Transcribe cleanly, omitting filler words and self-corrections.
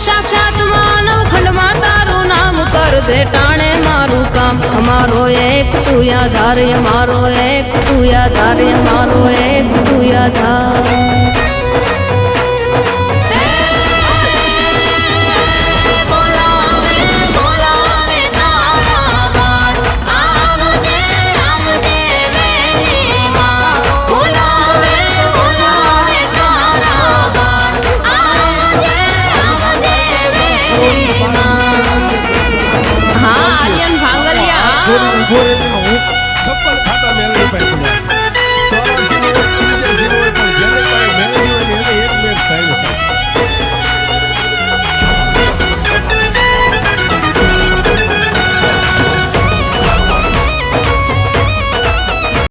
સાક્ષાત માનવ ખંડમાં તારું નામ કરજે ટાણે મારું કામ અમારો એક તું આધાર અમારો એક તું આધાર અમારો એક તું આધાર સફળ ખાતા મેળવી